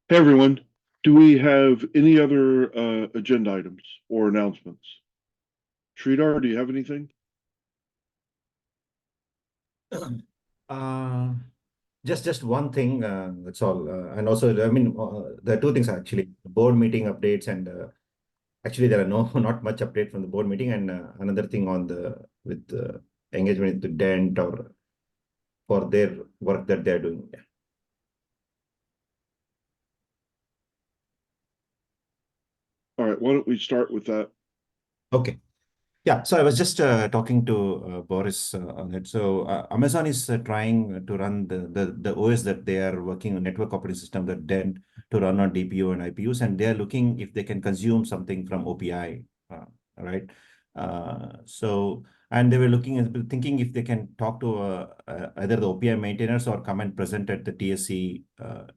Hey everyone, do we have any other agenda items or announcements? Sridhar, do you have anything? Uh, just one thing, that's all. And also, I mean, there are two things actually: board meeting updates, and actually there are no not much update from the board meeting. And another thing on the with engagement with the Dent or for their work that they're doing. Yeah. All right, why don't we start with that? Okay. Yeah, so I was just talking to Boris on it. So Amazon is trying to run the OS that they are working on, network operating system that then to run on DPU and IPUs, and they are looking if they can consume something from OPI, right? And they were looking at thinking if they can talk to either the OPI maintainers or come and present at the TSC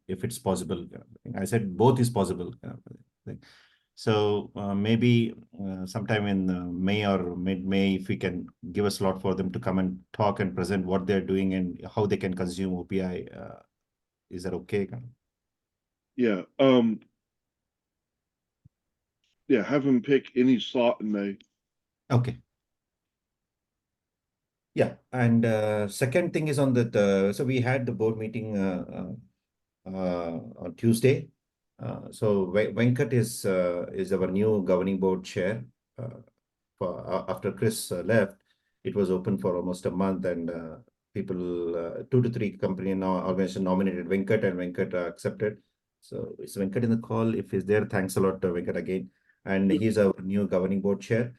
if it's possible. I said both is possible. So maybe sometime in May or mid-May, if we can give a slot for them to come and talk and present what they're doing and how they can consume OPI. Is that okay? Yeah, yeah, have him pick any slot in May. Okay. Yeah. And second thing is on so we had the board meeting on Tuesday. So Venkat is our new governing board chair. Uh, After Chris left, it was open for almost a month, and people, 2 to 3 company now organization nominated Venkat, and Venkat accepted. So is Venkat in the call? If he's there, thanks a lot to Venkat again. And he's our new governing board chair.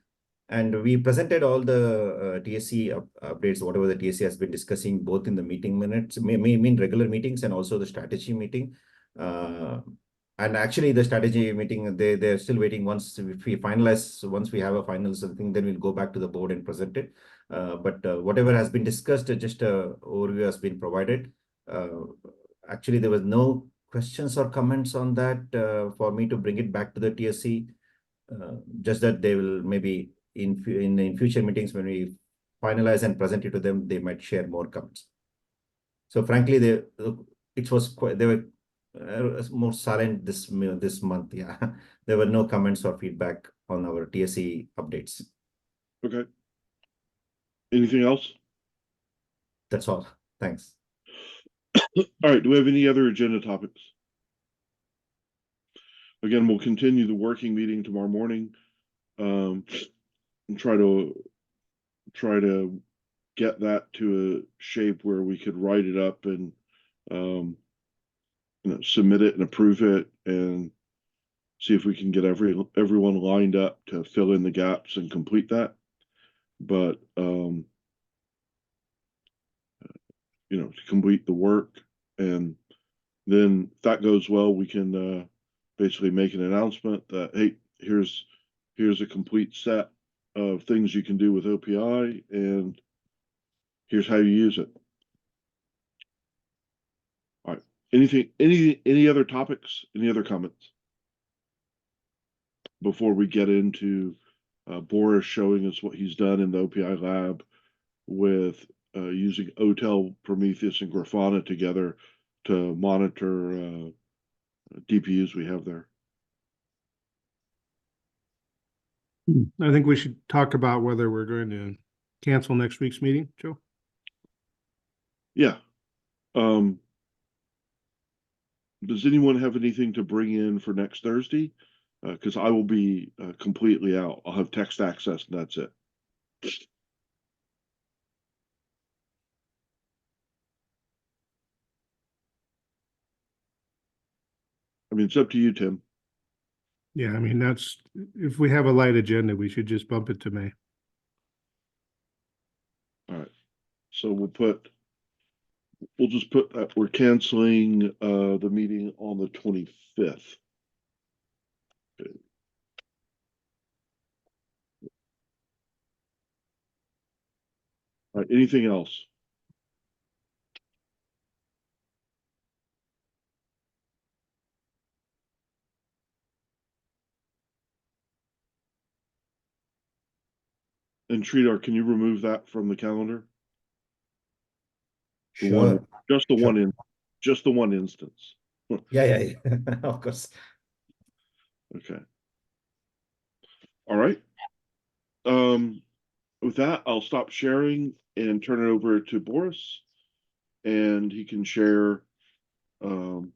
And we presented all the TSC updates, whatever the TSC has been discussing, both in the meeting minutes, mean regular meetings, and also the strategy meeting. Uh, and actually, the strategy meeting, they're still waiting. Once we finalize, once we have a final something, then we'll go back to the board and present it. But whatever has been discussed, just a overview has been provided. Uh, Actually, there was no questions or comments on that for me to bring it back to the TSC. Just that they will maybe in future meetings when we finalize and present it to them, they might share more comments. So frankly, it was quite, they were more silent this month. Yeah, there were no comments or feedback on our TSC updates. Okay. Anything else? That's all. Thanks. All right, do we have any other agenda topics? Again, we'll continue the working meeting tomorrow morning, and try to get that to a shape where we could write it up and um, submit it and approve it and see if we can get everyone lined up to fill in the gaps and complete that. But to complete the work, and then if that goes well, we can basically make an announcement that hey, here's a complete set of things you can do with OPI, and here's how you use it. All right. Any other topics? Any other comments before we get into Boris showing us what he's done in the OPI lab with using OTel, Prometheus, and Grafana together to monitor DPUs we have there. I think we should talk about whether we're going to cancel next week's meeting, Joe. Yeah. Does anyone have anything to bring in for next Thursday? Because I will be completely out. I'll have text access, and that's it. I mean, it's up to you, Tim. Yeah, I mean, if we have a light agenda, we should just bump it to May. All right. So we'll just put that we're canceling the meeting on the 25th. Okay. All right. Anything else? And Sridhar, can you remove that from the calendar? The one, Sure. just the Sure. one just the one instance. Yeah, of course. Okay. All right. With that, I'll stop sharing and turn it over to Boris, and he can share some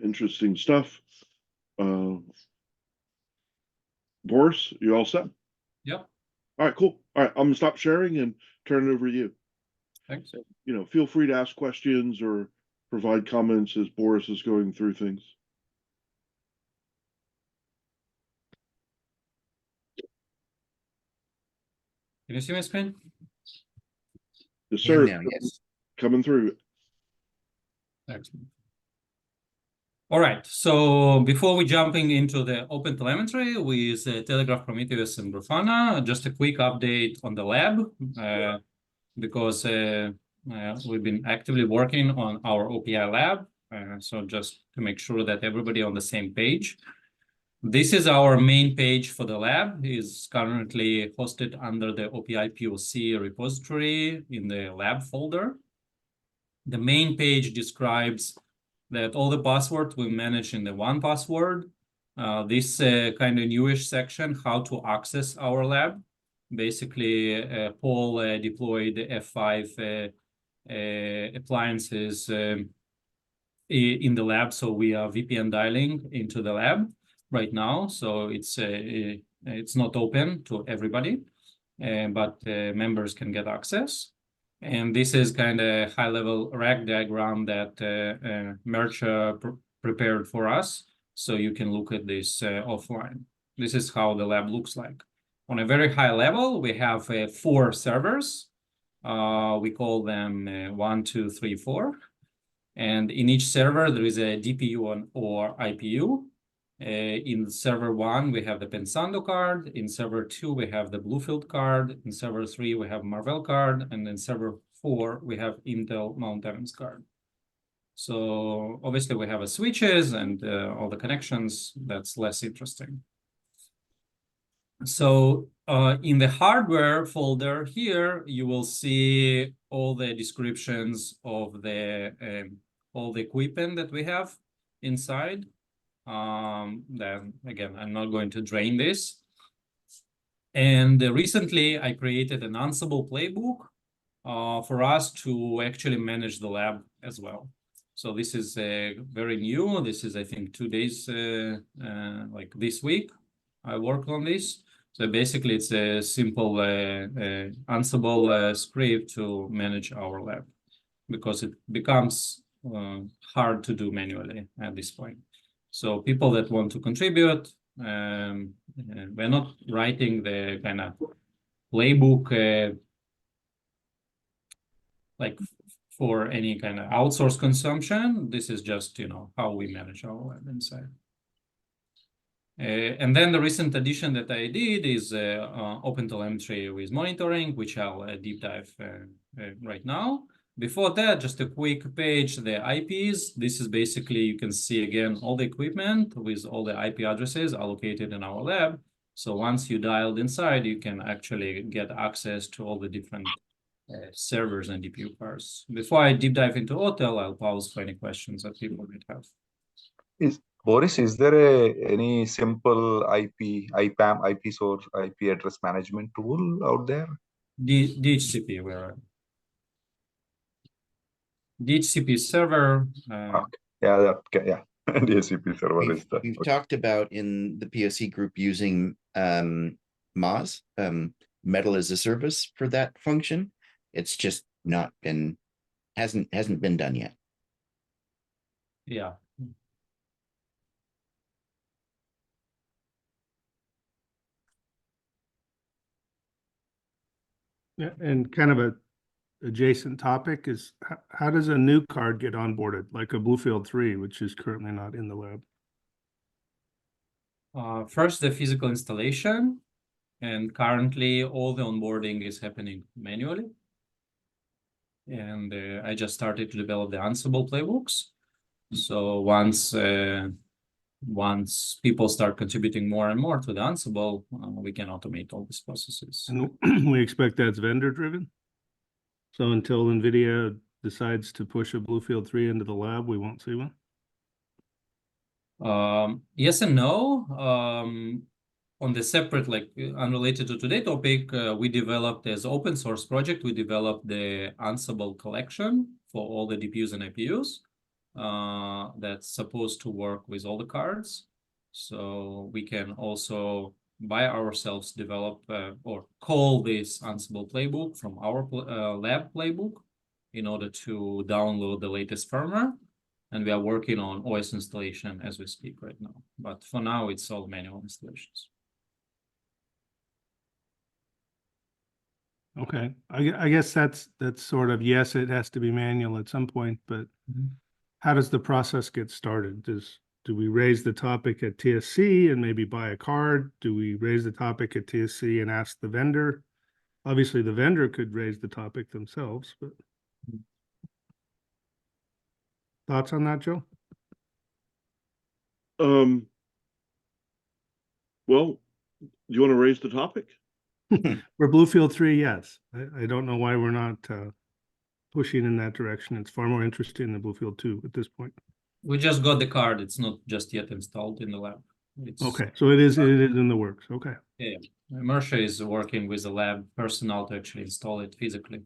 interesting stuff. Boris, you all set? Yep. All right, cool. All right, I'm gonna stop sharing and turn it over to you. Thanks. You know, feel free to ask questions or provide comments as Boris is going through things. Can you see my screen? Yes, And sir. now, yes. Coming through. Excellent. All right. So before we jumping into the open telemetry with Telegraph, Prometheus, and Grafana, just a quick update on the lab, because we've been actively working on our OPI lab. So just to make sure that everybody on the same page. This is our main page for the lab. Is currently hosted under the OPI POC repository in the lab folder. The main page describes that all the passwords we manage in the one password. This kind of newish section, how to access our lab. Basically, Paul deployed the F5 appliances in the lab, so we are VPN dialing into the lab right now. So it's not open to everybody, but members can get access. And this is kind of high-level rack diagram that Merch prepared for us, so you can look at this offline. This is how the lab looks like. On a very high level, we have 4 servers. We call them 1, 2, 3, 4. And in each server, there is a DPU or IPU. In server 1, we have the Pensando card. In server 2, we have the Bluefield card. In server 3, we have Marvell card. And in server 4, we have Intel Mount Evans card. So obviously, we have switches and all the connections. That's less interesting. So in the hardware folder here, you will see all the descriptions of the all the equipment that we have inside. Then again, I'm not going to drain this. And recently, I created an Ansible playbook for us to actually manage the lab as well. So this is very new. This is, I think, 2 days, like this week, I worked on this. So basically, it's a simple Ansible script to manage our lab, because it becomes hard to do manually at this point. So people that want to contribute, we're not writing the kind of playbook like for any kind of outsourced consumption. This is just, you know, how we manage our lab inside. And then the recent addition that I did is open telemetry with monitoring, which I'll deep dive right now. Before that, just a quick page, the IPs. This is basically, you can see again, all the equipment with all the IP addresses allocated in our lab. So once you dialed inside, you can actually get access to all the different servers and DPU cards. Before I deep dive into hotel, I'll pause for any questions that people might have. Boris, is there any simple IPAM, IP source, IP address management tool out there? DHCP, where DHCP server. Okay. Yeah, yeah. DHCP server is the. We've Okay. talked about in the POC group using MAS, Metal as a Service, for that function. It's just not been, hasn't been done yet. Yeah. Yeah, and kind of a adjacent topic is how does a new card get onboarded, like a Bluefield 3, which is currently not in the lab? First, the physical installation, and currently all the onboarding is happening manually. And I just started to develop the Ansible playbooks. So once people start contributing more and more to the Ansible, we can automate all these processes. And we expect that's vendor driven. So until NVIDIA decides to push a Bluefield 3 into the lab, we won't see one? Yes and no. On the separate, like unrelated to today's topic, we developed as open source project, we developed the Ansible collection for all the DPUs and IPUs that's supposed to work with all the cards. So we can also by ourselves develop or call this Ansible playbook from our lab playbook in order to download the latest firmware. And we are working on OS installation as we speak right now. But for now, it's all manual installations. Okay, I guess that's sort of, yes, it has to be manual at some point, but how does the process get started? Do we raise the topic at TSC and maybe buy a card? Do we raise the topic at TSC and ask the vendor? Obviously, the vendor could raise the topic themselves, but thoughts on that, Joe? Well, do you want to raise the topic? For Bluefield 3, yes. I don't know why we're not pushing in that direction. It's far more interesting than Bluefield 2 at this point. We just got the card. It's not just yet installed in the lab. It's, Okay, so it is in the works. Okay. Yeah. Mersha is working with the lab personnel to actually install it physically.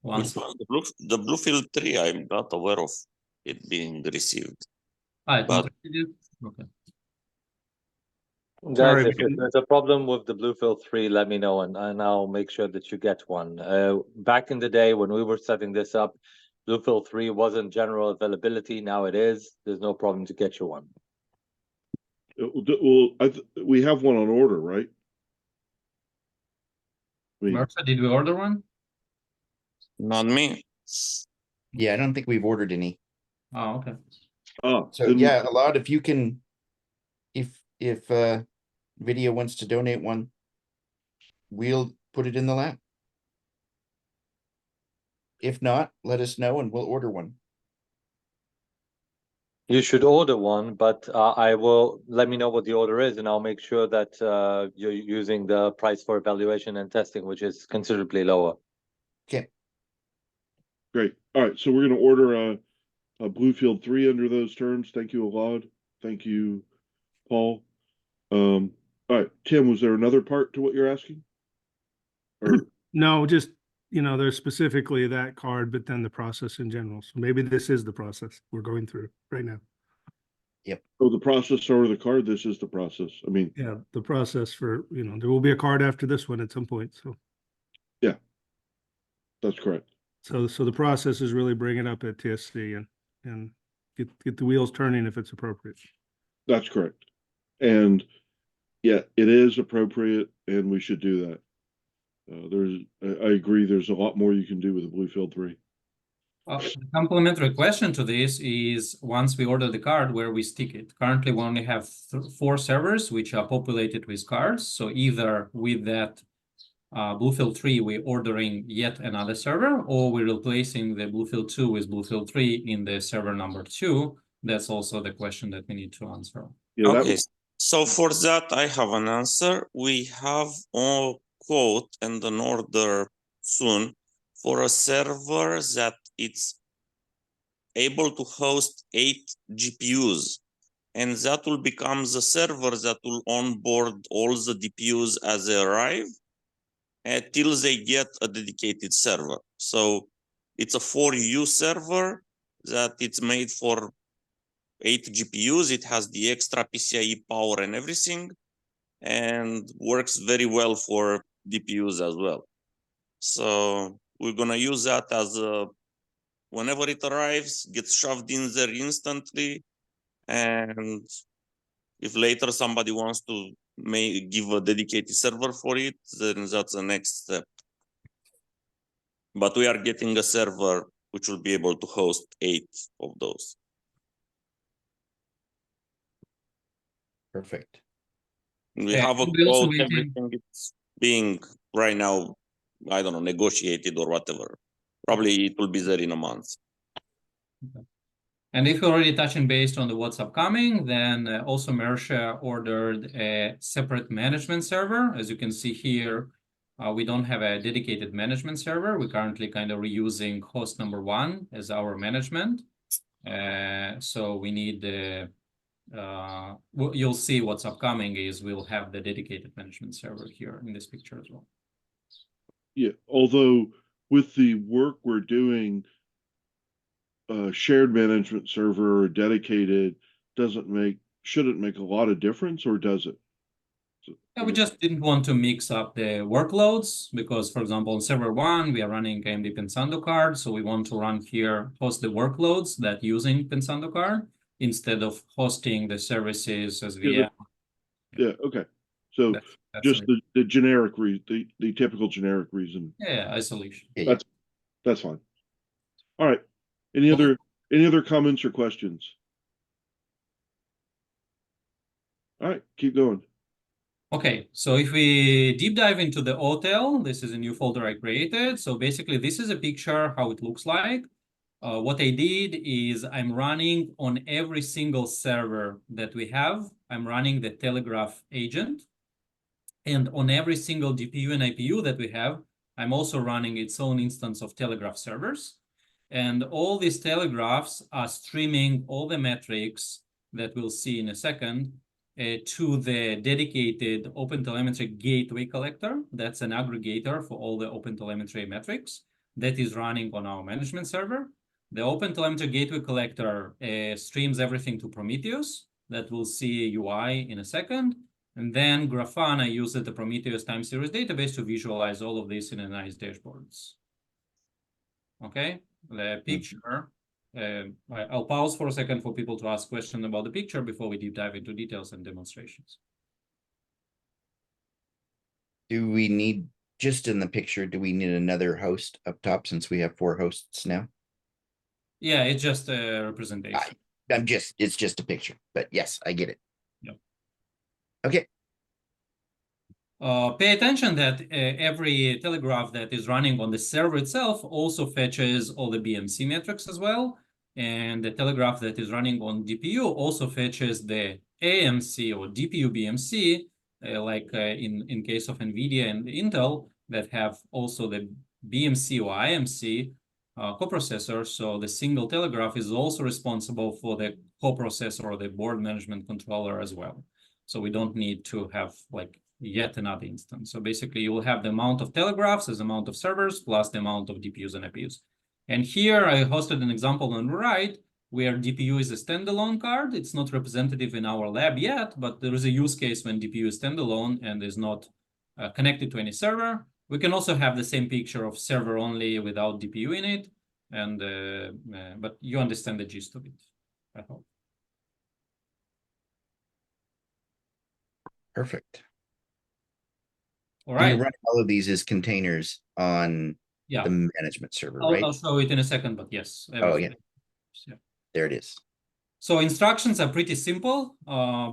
Once The Bluefield 3, I'm not aware of it being received. it's not but- ready yet? Okay. Sorry, Guys, if we can- there's a problem with the Bluefield 3, let me know and I'll make sure that you get one. Back in the day when we were setting this up, Bluefield 3 wasn't general availability. Now it is. There's no problem to get you one. Well, we have one on order, right? Mersha, did we order one? Not me. Yeah, I don't think we've ordered any. Oh, okay. So yeah, a lot, if you can, if Video wants to donate one, we'll put it in the lab. If not, let us know and we'll order one. You should order one, but I will let me know what the order is and I'll make sure that you're using the price for evaluation and testing, which is considerably lower. Okay. Great. All right, so we're going to order a Bluefield 3 under those terms. Thank you, Alad. Thank you, Paul. All right, Tim, was there another part to what you're asking? Or No, just, there's specifically that card, but then the process in general. So maybe this is the process we're going through right now. the process or the card? This is the process. I mean, Yeah, the process for, there will be a card after this one at some point. So, that's correct. so the process is really bring it up at TSC and get the wheels turning if it's appropriate. That's correct. And yeah, it is appropriate and we should do that. I agree. There's a lot more you can do with the Bluefield 3. The complementary question to this is once we order the card, where we stick it. Currently, we only have 4 servers which are populated with cards. So either with that Bluefield 3, we're ordering yet another server, or we're replacing the Bluefield 2 with Bluefield 3 in the server number 2. That's also the question that we need to answer. Yeah, Okay, so for that, I have an answer. We have a quote and an order soon for a server that it's able to host 8 GPUs. And that will become the server that will onboard all the DPUs as they arrive until they get a dedicated server. So it's a 4U server that it's made for 8 GPUs. It has the extra PCIe power and everything, and works very well for DPUs as well. So we're gonna use that as whenever it arrives, gets shoved in there instantly, and if later somebody wants to give a dedicated server for it, then that's the next step. But we are getting a server which will be able to host 8 of those. Perfect. We Yeah, have a we're also quote, waiting- everything is being right now, I don't know, negotiated or whatever. Probably it will be there in a month. And if you're already touching based on the what's upcoming, then also Mersha ordered a separate management server. As you can see here, We don't have a dedicated management server. We're currently kind of reusing host number 1 as our management. So we need the, you'll see what's upcoming is we'll have the dedicated management server here in this picture as well. Yeah, although with the work we're doing, shared management server or dedicated shouldn't make a lot of difference, or does it? Yeah, we just didn't want to mix up the workloads because, for example, on server 1, we are running AMD Pensando card. So we want to run here, host the workloads that using Pensando card instead of hosting the services as VM. Yeah, okay. So That's just the generic the typical generic reason. yeah, isolation. Yeah, That's fine. All right. Any other comments or questions? All right, keep going. Okay, so if we deep dive into the hotel, this is a new folder I created. So basically, this is a picture how it looks like. What I did is I'm running on every single server that we have. I'm running the Telegraph agent. And on every single GPU and IPU that we have, I'm also running its own instance of Telegraph servers. And all these telegraphs are streaming all the metrics that we'll see in a second to the dedicated OpenTelemetry gateway collector. That's an aggregator for all the OpenTelemetry metrics that is running on our management server. The OpenTelemetry gateway collector streams everything to Prometheus that we'll see UI in a second. And then Grafana uses the Prometheus time series database to visualize all of this in a nice dashboards. Okay, the picture. I'll pause for a second for people to ask questions about the picture before we deep dive into details and demonstrations. do we need, just in the picture, do we need another host up top since we have 4 hosts now? Yeah, it's just a representation. It's just a picture, but yes, I get it. Yep. Okay. Pay attention that every telegraph that is running on the server itself also fetches all the BMC metrics as well. And the telegraph that is running on DPU also fetches the AMC or DPU BMC, in case of NVIDIA and Intel that have also the BMC or IMC coprocessor. So the single telegraph is also responsible for the coprocessor or the board management controller as well. So we don't need to have yet another instance. So basically you will have the amount of telegraphs as amount of servers plus the amount of DPUs and IPUs. And here I hosted an example on the right where DPU is a standalone card. It's not representative in our lab yet, but there is a use case when DPU is standalone and is not connected to any server. We can also have the same picture of server only without DPU in it. And but you understand the gist of it, I hope. Perfect. All And right. you're running all of these as containers on Yeah. the management server, I'll right? show it in a second, but yes. Oh, yeah. Yeah. There it is. So instructions are pretty simple.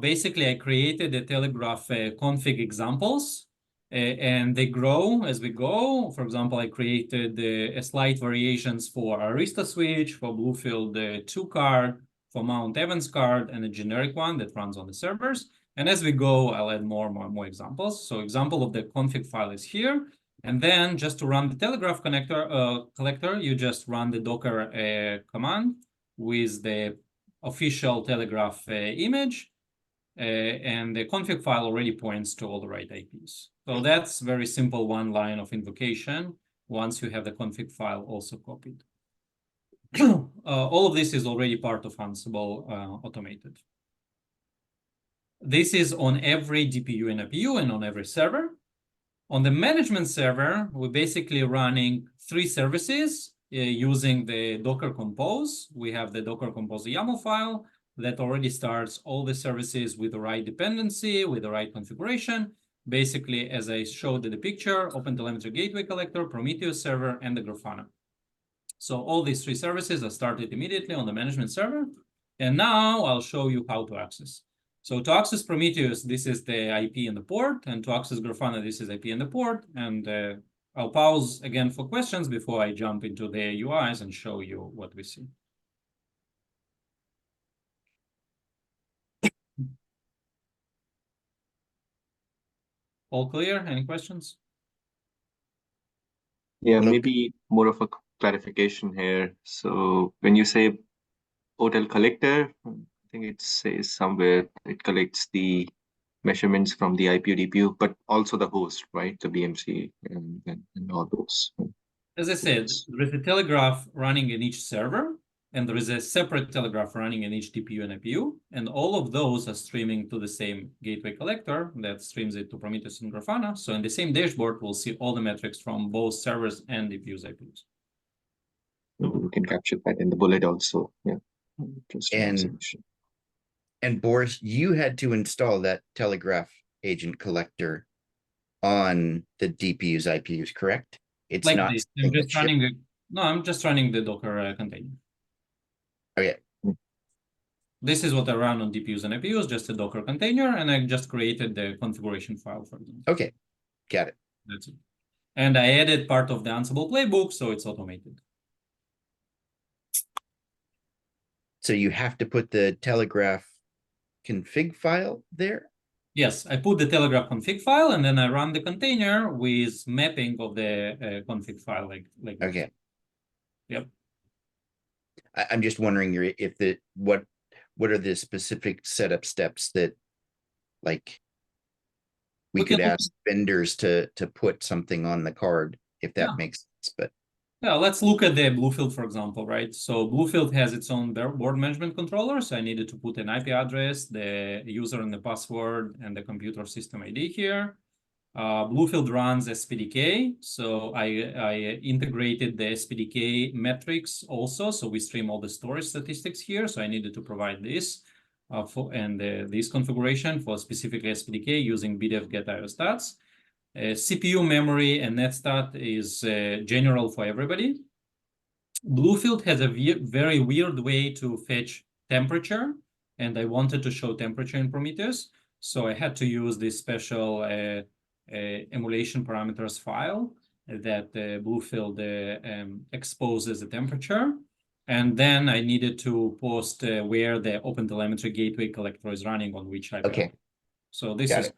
Basically, I created the Telegraph config examples, and they grow as we go. For example, I created a slight variations for Arista switch, for Bluefield 2 card, for Mount Evans card, and a generic one that runs on the servers. And as we go, I'll add more examples. So example of the config file is here. And then just to run the Telegraph collector, you just run the Docker command with the official Telegraph image, and the config file already points to all the right IPs. So that's very simple one line of invocation once you have the config file also copied. All of this is already part of Ansible automated. This is on every DPU and IPU and on every server. On the management server, we're basically running 3 services using the Docker Compose. We have the Docker Compose YAML file that already starts all the services with the right dependency, with the right configuration. Basically, as I showed in the picture, OpenTelemetry Gateway Collector, Prometheus server, and the Grafana. So all these 3 services are started immediately on the management server. And now I'll show you how to access. So to access Prometheus, this is the IP and the port. And to access Grafana, this is IP and the port. And I'll pause again for questions before I jump into the UIs and show you what we see. All clear? Any questions? Yeah, Hello? maybe more of a clarification here. So when you say hotel collector, I think it says somewhere it collects the measurements from the IPU, DPU, but also the host, right? The BMC and all those. As I said, there is a telegraph running in each server, and there is a separate telegraph running in each DPU and IPU, and all of those are streaming to the same gateway collector that streams it to Prometheus and Grafana. So in the same dashboard, we'll see all the metrics from both servers and DPUs, IPUs. We can capture that in the bullet also. Yeah. Interesting And- observation. And Boris, you had to install that telegraph agent collector on the DPUs, IPUs, correct? It's Like not this, I'm something just that shipped- running no, I'm just running the Docker container. Okay. This is what I run on DPUs and IPUs, just a Docker container, and I just created the configuration file for them. Okay, got it. That's it. And I added part of the Ansible playbook, so it's automated. So you have to put the telegraph config file there? Yes, I put the Telegraph config file, and then I run the container with mapping of the config file, like this. Okay. Yep. I'm just wondering if what are the specific setup steps that like we We can could look- ask vendors to put something on the card if that Yeah. makes sense, but Yeah, let's look at the Bluefield, for example, right? So Bluefield has its own board management controller, so I needed to put an IP address, the user and the password, and the computer system ID here. Bluefield runs SPDK, so I integrated the SPDK metrics also, so we stream all the storage statistics here, so I needed to provide this this configuration for specific SPDK using bdef get iostats. CPU memory and netstat is general for everybody. Bluefield has a very weird way to fetch temperature, and I wanted to show temperature in Prometheus, so I had to use this special emulation parameters file that Bluefield exposes the temperature. And then I needed to post where the OpenTelemetry gateway collector is running on which IP. okay. So this Got is it.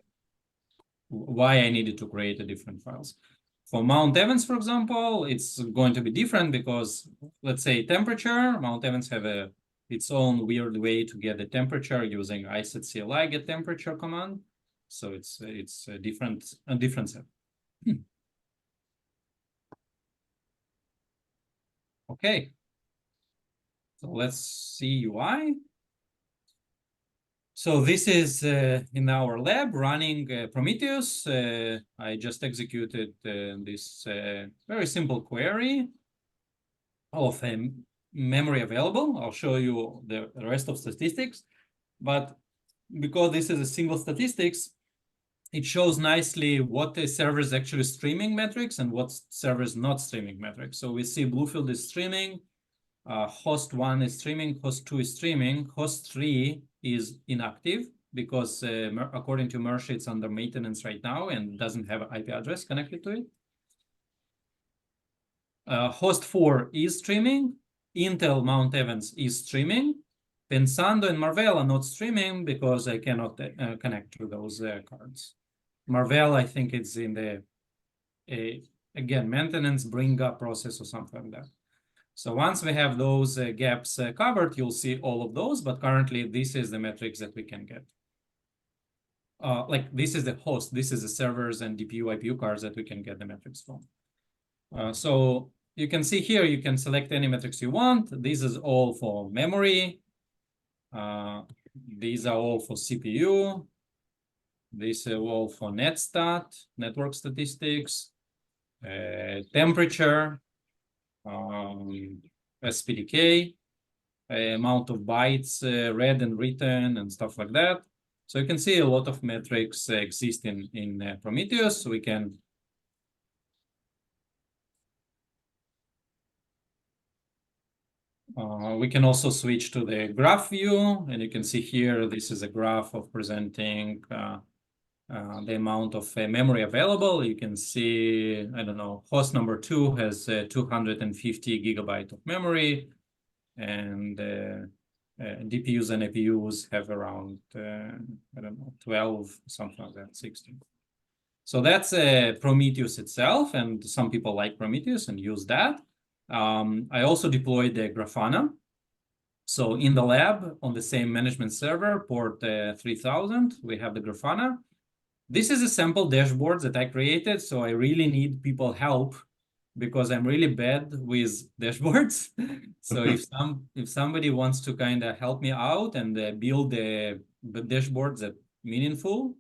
why I needed to create a different files. For Mount Evans, for example, it's going to be different because, let's say, temperature, Mount Evans have its own weird way to get the temperature using isetcli get temperature command. So it's a different set. Okay. So let's see UI. So this is in our lab running Prometheus. I just executed this very simple query of memory available. I'll show you the rest of statistics, but because this is a single statistics, it shows nicely what the server is actually streaming metrics and what server is not streaming metrics. So we see Bluefield is streaming, host 1 is streaming, host 2 is streaming, host 3 is inactive because according to Mersh, it's under maintenance right now and doesn't have an IP address connected to it. Host 4 is streaming, Intel Mount Evans is streaming, Pensando and Marvell are not streaming because I cannot connect to those cards. Marvell, I think it's in the, again, maintenance bring up process or something like that. So once we have those gaps covered, you'll see all of those, but currently this is the metrics that we can get. Like this is the host, this is the servers and DPU, IPU cards that we can get the metrics from. So you can see here, you can select any metrics you want. This is all for memory. These are all for CPU. These are all for netstat, network statistics, temperature, SPDK, amount of bytes read and written and stuff like that. So you can see a lot of metrics exist in Prometheus. We can also switch to the graph view, and you can see here, this is a graph of presenting the amount of memory available. You can see, I don't know, host number 2 has 250 gigabyte of memory, and DPUs and APUs have around, I don't know, 12, something like that, 16. So that's Prometheus itself, and some people like Prometheus and use that. I also deployed the Grafana. So in the lab, on the same management server, port 3000, we have the Grafana. This is a sample dashboard that I created, so I really need people help because I'm really bad with dashboards. So if somebody wants to kind of help me out and build the dashboards that meaningful,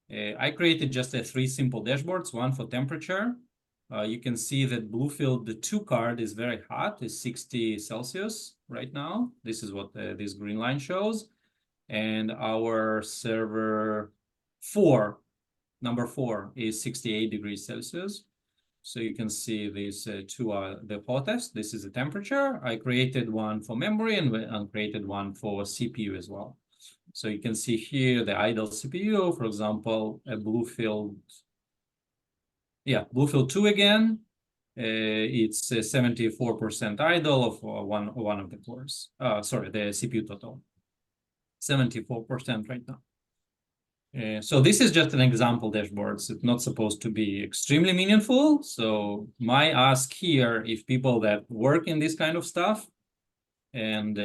I created just three simple dashboards, one for temperature. You can see that Bluefield, the 2 card is very hot, is 60 Celsius right now. This is what this green line shows. And our server 4, number 4, is 68 degrees Celsius. So you can see these two are the hottest. This is the temperature. I created one for memory and created one for CPU as well. So you can see here the idle CPU, for example, a Bluefield. Yeah, Bluefield 2 again. It's 74% idle of one of the cores. Sorry, the CPU total. 74% right now. So this is just an example dashboard. It's not supposed to be extremely meaningful. So my ask here, if people that work in this kind of stuff and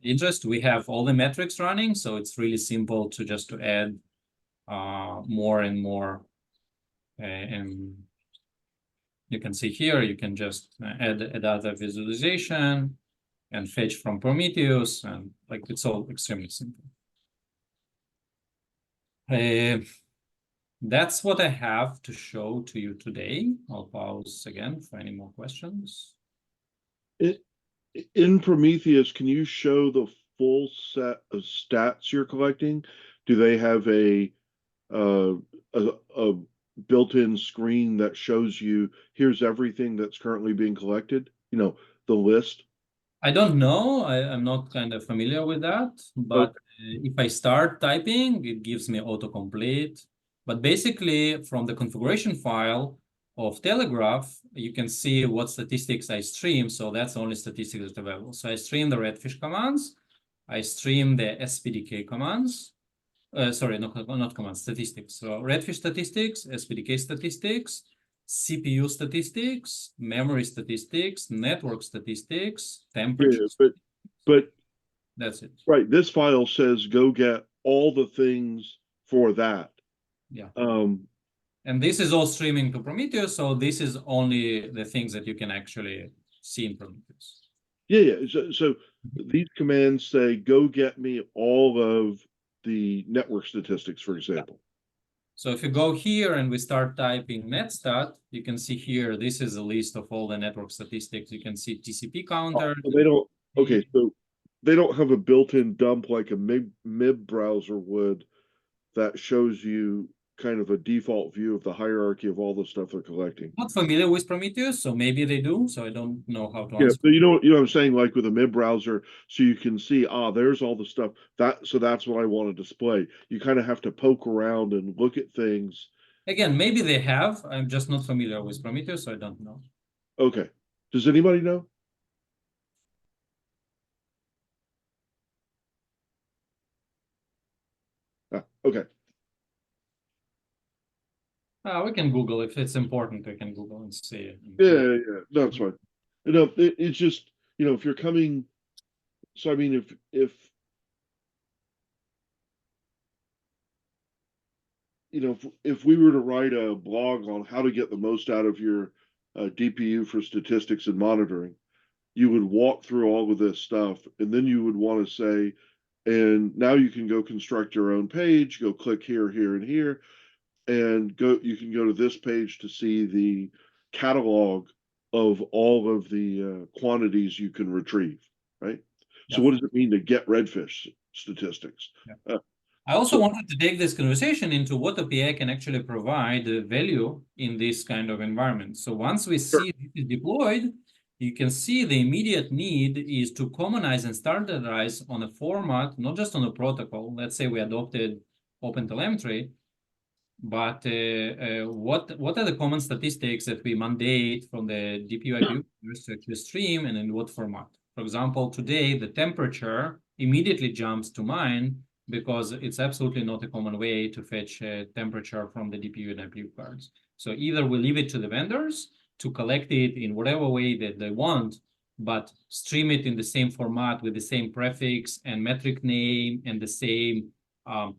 interest, we have all the metrics running. So it's really simple to just to add more and more. And you can see here, you can just add other visualization and fetch from Prometheus, and like it's all extremely simple. That's what I have to show to you today. I'll pause again for any more questions. In Prometheus, can you show the full set of stats you're collecting? Do they have a built-in screen that shows you here's everything that's currently being collected? You know, the list. I don't know. I'm not kind of familiar with that, but if I start typing, it gives me autocomplete. But basically, from the configuration file of Telegraph, you can see what statistics I stream. So that's the only statistics that's available. So I stream the Redfish commands. I stream the SPDK commands. Sorry, not commands, statistics. So Redfish statistics, SPDK statistics, CPU statistics, memory statistics, network statistics, temperature. Yeah, but that's it. Right. This file says go get all the things for that. Yeah. And this is all streaming to Prometheus, so this is only the things that you can actually see in Prometheus. Yeah. So these commands say go get me all of the network statistics, for example. So if you go here and we start typing netstat, you can see here, this is a list of all the network statistics. You can see TCP counter. So they don't, okay, so they don't have a built-in dump like a MIB browser would that shows you kind of a default view of the hierarchy of all the stuff they're collecting. Not familiar with Prometheus, so maybe they do. So I don't know how to Yeah, answer. but you know what I'm saying, like with a MIB browser, so you can see, there's all the stuff so that's what I want to display. You kind of have to poke around and look at things. Again, maybe they have. I'm just not familiar with Prometheus, so I don't know. Okay. Does anybody know? Okay. We can Google if it's important. We can Google and see it. Yeah, that's fine. You know, it's just, you know, if you're coming, so I mean, if you know, if we were to write a blog on how to get the most out of your DPU for statistics and monitoring, you would walk through all of this stuff, and then you would want to say, and now you can go construct your own page, go click here, here, and here, and you can go to this page to see the catalog of all of the quantities you can retrieve, right? Yeah. So what does it mean to get redfish statistics? Yeah. I also wanted to take this conversation into what API can actually provide value in this kind of environment. So once we see this is deployed, you can see the immediate need is to commonize and standardize on a format, not just on a protocol. Let's say we adopted OpenTelemetry, but what are the common statistics that we mandate from the DPU IPU to stream, and in what format? For example, today the temperature immediately jumps to mind because it's absolutely not a common way to fetch temperature from the DPU and IPU cards. So either we leave it to the vendors to collect it in whatever way that they want, but stream it in the same format with the same prefix and metric name and the same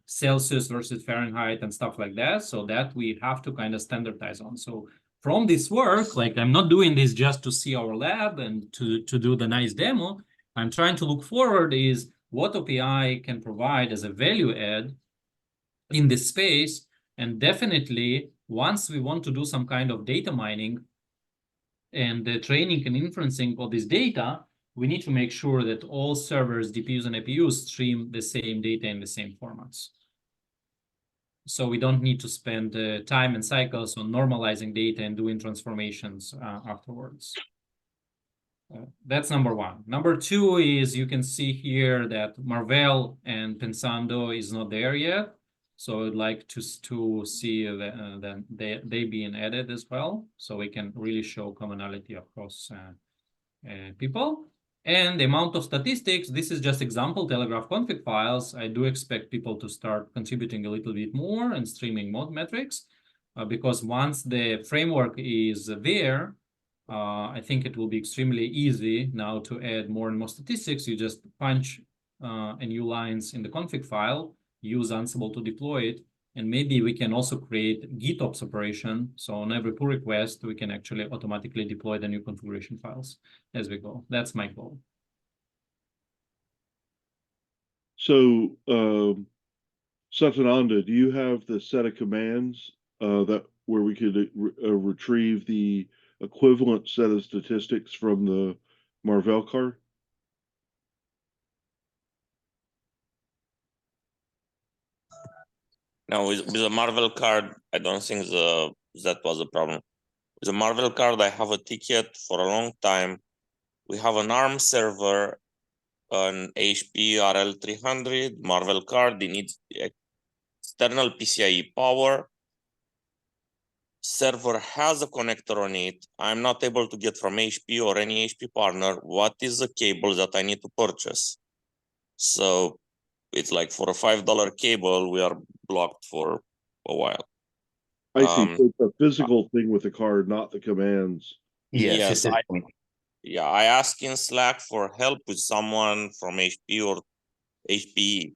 Celsius versus Fahrenheit and stuff like that, so that we have to kind of standardize on. So from this work, like I'm not doing this just to see our lab and to do the nice demo. I'm trying to look forward is what OPI can provide as a value add in this space. And definitely, once we want to do some kind of data mining and the training and inferencing of this data, we need to make sure that all servers, DPUs, and APUs stream the same data in the same formats. So we don't need to spend time and cycles on normalizing data and doing transformations afterwards. That's number one. Number two is you can see here that Marvell and Pensando is not there yet. So I'd like to see that they being added as well. So we can really show commonality across people. And the amount of statistics, this is just example Telegraph config files. I do expect people to start contributing a little bit more and streaming more metrics because once the framework is there, I think it will be extremely easy now to add more and more statistics. You just punch a new lines in the config file, use Ansible to deploy it, and maybe we can also create GitOps operation. So on every pull request, we can actually automatically deploy the new configuration files as we go. That's my goal. So, Satyananda, do you have the set of commands that where we could retrieve the equivalent set of statistics from the Marvell card? Now with the Marvel card, I don't think that was a problem. With the Marvel card, I have a ticket for a long time. We have an ARM server, an HP RL300 Marvel card. It needs external PCIe power. Server has a connector on it. I'm not able to get from HP or any HP partner what is the cable that I need to purchase. So it's like for a $5 cable, we are blocked for a while. I see. So it's a physical thing with the card, not the commands. Yes, at this point. Yeah, I asked in Slack for help with someone from HP or HPE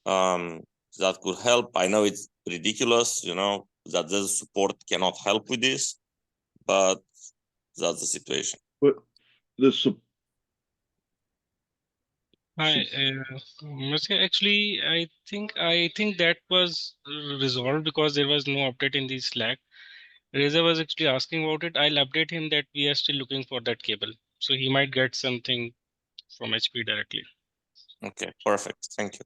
that could help. I know it's ridiculous, you know, that the support cannot help with this, but that's the situation. But this Hi, Mr. Actually, I think that was resolved because there was no update in the Slack. Reza was actually asking about it. I'll update him that we are still looking for that cable, so he might get something from HP directly. Okay, perfect. Thank you.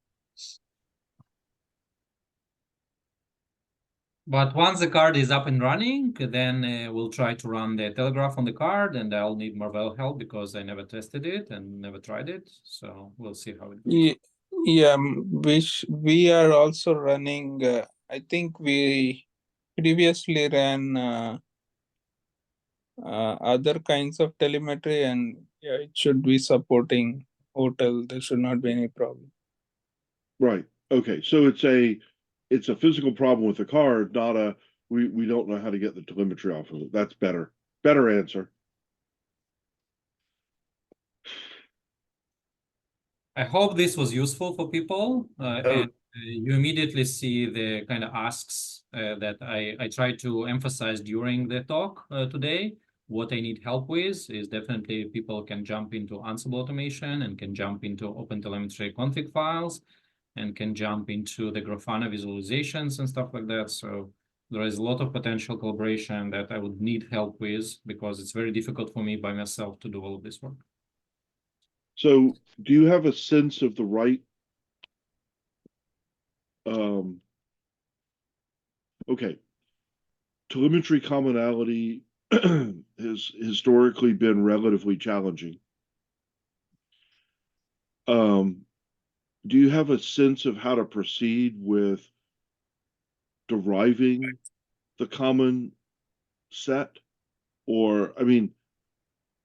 But once the card is up and running, then we'll try to run the Telegraph on the card, and I'll need Marvell help because I never tested it and never tried it. So we'll see how it goes. Yeah, we are also running. I think we previously ran other kinds of telemetry, and yeah, it should be supporting hotel. There should not be any problem. right. Okay. So it's a physical problem with the card, not a we don't know how to get the telemetry off of it. That's better. Better answer. I hope this was useful for people. And you immediately see the kind of asks that I try to emphasize during the talk today. What I need help with is definitely people can jump into Ansible automation and can jump into OpenTelemetry config files and can jump into the Grafana visualizations and stuff like that. So there is a lot of potential collaboration that I would need help with because it's very difficult for me by myself to do all of this work. So do you have a sense of the right okay. Telemetry commonality has historically been relatively challenging. Do you have a sense of how to proceed with deriving the common set? Or, I mean,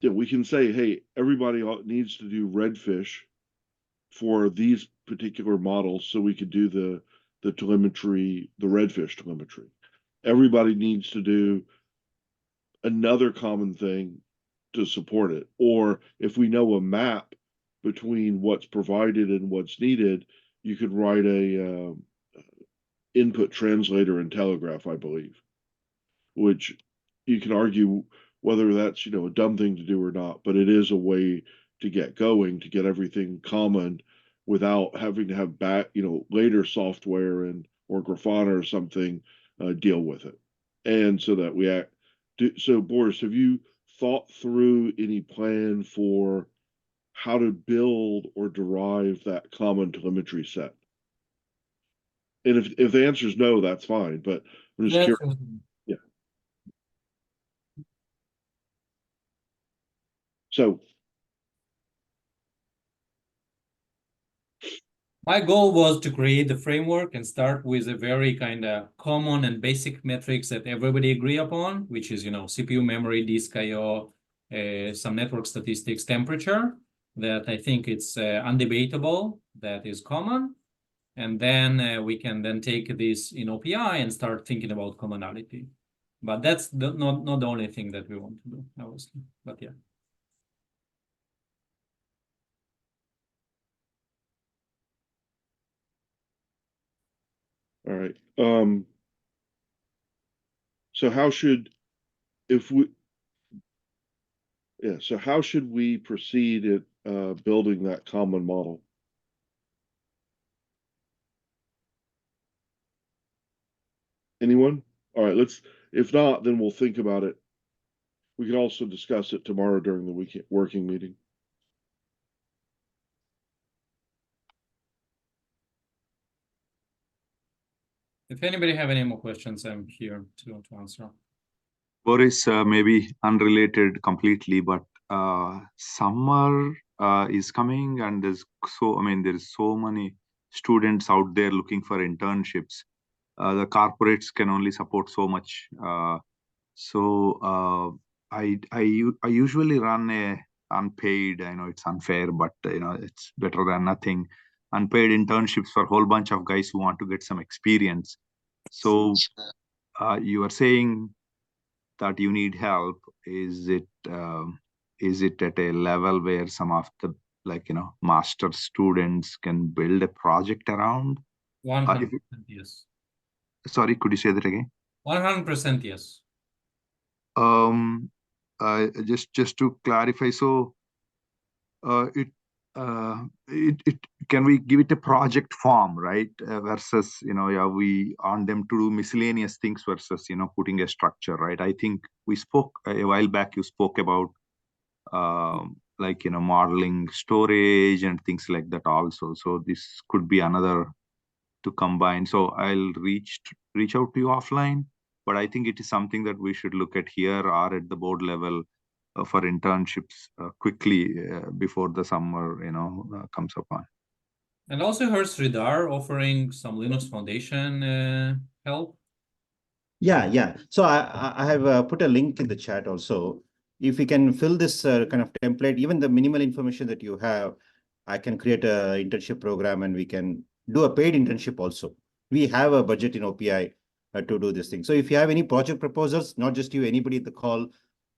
yeah, we can say, hey, everybody needs to do redfish, for these particular models so we could do the telemetry, the redfish telemetry. Everybody needs to do another common thing to support it. Or if we know a map between what's provided and what's needed, you could write a input translator in Telegraph, I believe, which you can argue whether that's, you know, a dumb thing to do or not, but it is a way to get going, to get everything common without having to have back, you know, later software and or Grafana or something deal with it. And so that we act. So Boris, have you thought through any plan for how to build or derive that common telemetry set? And if the answer is no, that's fine. But I'm just curious. Yeah. So My goal was to create the framework and start with a very kind of common and basic metrics that everybody agree upon, which is, you know, CPU memory, disk IO, some network statistics, temperature, that I think it's undebatable, that is common. And then we can then take this in OPI and start thinking about commonality. But that's not the only thing that we want to do, obviously. But yeah. all right. So how should if we yeah, so how should we proceed at building that common model? Anyone? All right, let's if not, then we'll think about it. We can also discuss it tomorrow during the weekend working meeting. If anybody have any more questions, I'm here to answer. Boris, maybe unrelated completely, but summer is coming, and there's so many students out there looking for internships. The corporates can only support so much. I usually run a unpaid. I know it's unfair, but you know it's better than nothing. Unpaid internships for a whole bunch of guys who want to get some experience. So you are saying that you need help. Is it at a level where some of the master students can build a project around? 100% yes. Sorry, could you say that again? 100% yes. Just to clarify, so it can we give it a project form, right? Versus we on them to do miscellaneous things versus putting a structure, right? I think we spoke a while back. You spoke about modeling storage and things like that also. So this could be another to combine. So I'll reach out to you offline, but I think it is something that we should look at here or at the board level for internships quickly before the summer comes upon. And also heard Sridhar offering some Linux Foundation help. Yeah. So I have put a link in the chat also. If we can fill this kind of template, even the minimal information that you have, I can create a internship program and we can do a paid internship also. We have a budget in OPI to do this thing. So if you have any project proposals, not just you, anybody at the call,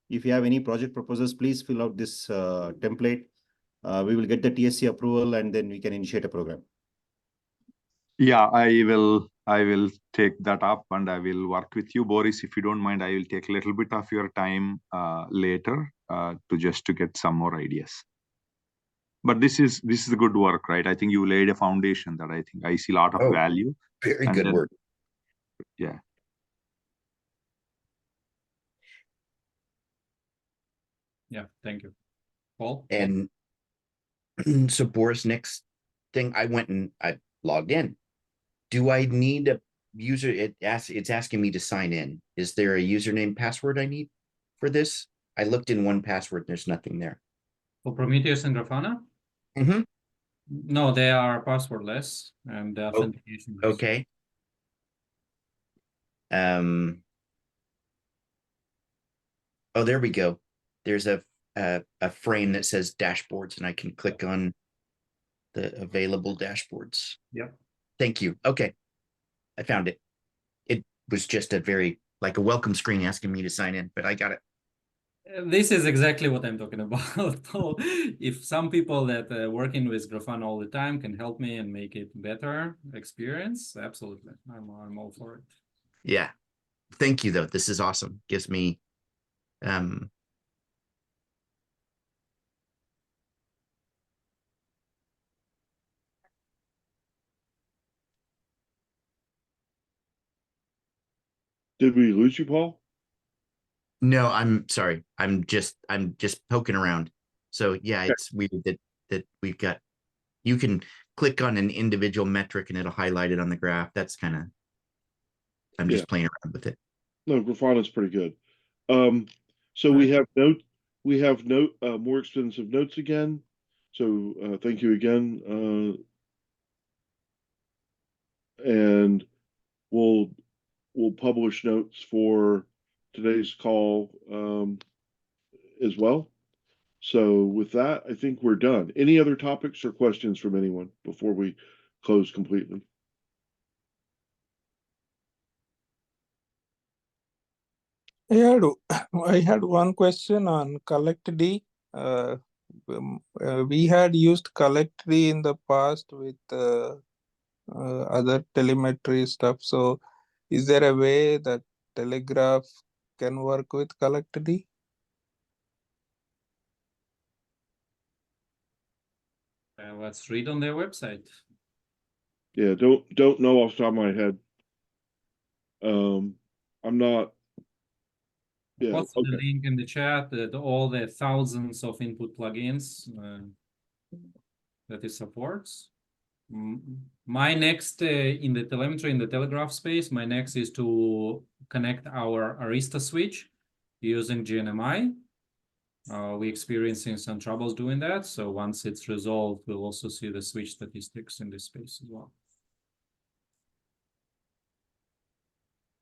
if you have any project proposals, please fill out this template. We will get the TSC approval and then we can initiate a program. Yeah, I will take that up and I will work with you, Boris. If you don't mind, I will take a little bit of your time later to get some more ideas. But this is the good work, right? I think you laid a foundation that I think I see a lot of value. Very good work. Yeah. Yeah, thank you. Paul? And so Boris, next thing, I went and I logged in. Do I need a user? It's asking me to sign in. Is there a username password I need for this? I looked in 1Password, there's nothing there. For Prometheus and Grafana? Mm-hmm. No, they are passwordless and the authentication. Okay. Oh, there we go. There's a frame that says dashboards, and I can click on the available dashboards. Yep. Thank you. Okay. I found it. It was just a like a welcome screen asking me to sign in, but I got it. This is exactly what I'm talking about. So if some people that working with Grafana all the time can help me and make it better experience, absolutely, I'm all for it. Yeah. Thank you though. This is awesome. Gives me Did we lose you, Paul? no, I'm sorry. I'm just poking around. So yeah, Okay. it's weird that we've got, you can click on an individual metric and it'll highlight it on the graph. That's kind of, I'm just playing around with it. No, Grafana's pretty good. So Right. we have more expensive notes again. So thank you again. And we'll publish notes for today's call as well. So with that, I think we're done. Any other topics or questions from anyone before we close completely? I had one question on Collect D. We had used Collect D in the past with other telemetry stuff. So is there a way that Telegraph can work with Collect D? Let's read on their website. Yeah, don't know off the top of my head. I'm not. Yeah, What's okay. the link in the chat? All the thousands of input plugins that it supports. My next in the telemetry in the Telegraph space, my next is to connect our Arista switch using GNMI. We're experiencing some troubles doing that. So once it's resolved, we'll also see the switch statistics in this space as well.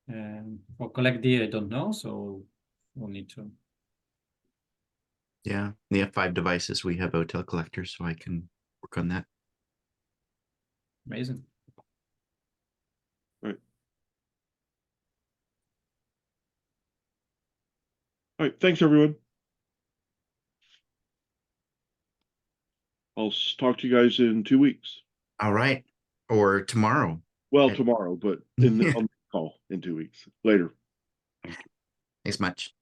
And for Collect D, I don't know, so we'll need to. Yeah, we have 5 devices. We have hotel collectors, so I can work on that. Amazing. All right. Thanks, everyone. I'll talk to you guys in 2 weeks. All right. Or tomorrow. Well, tomorrow, but on the call in 2 weeks. Later. Thanks much.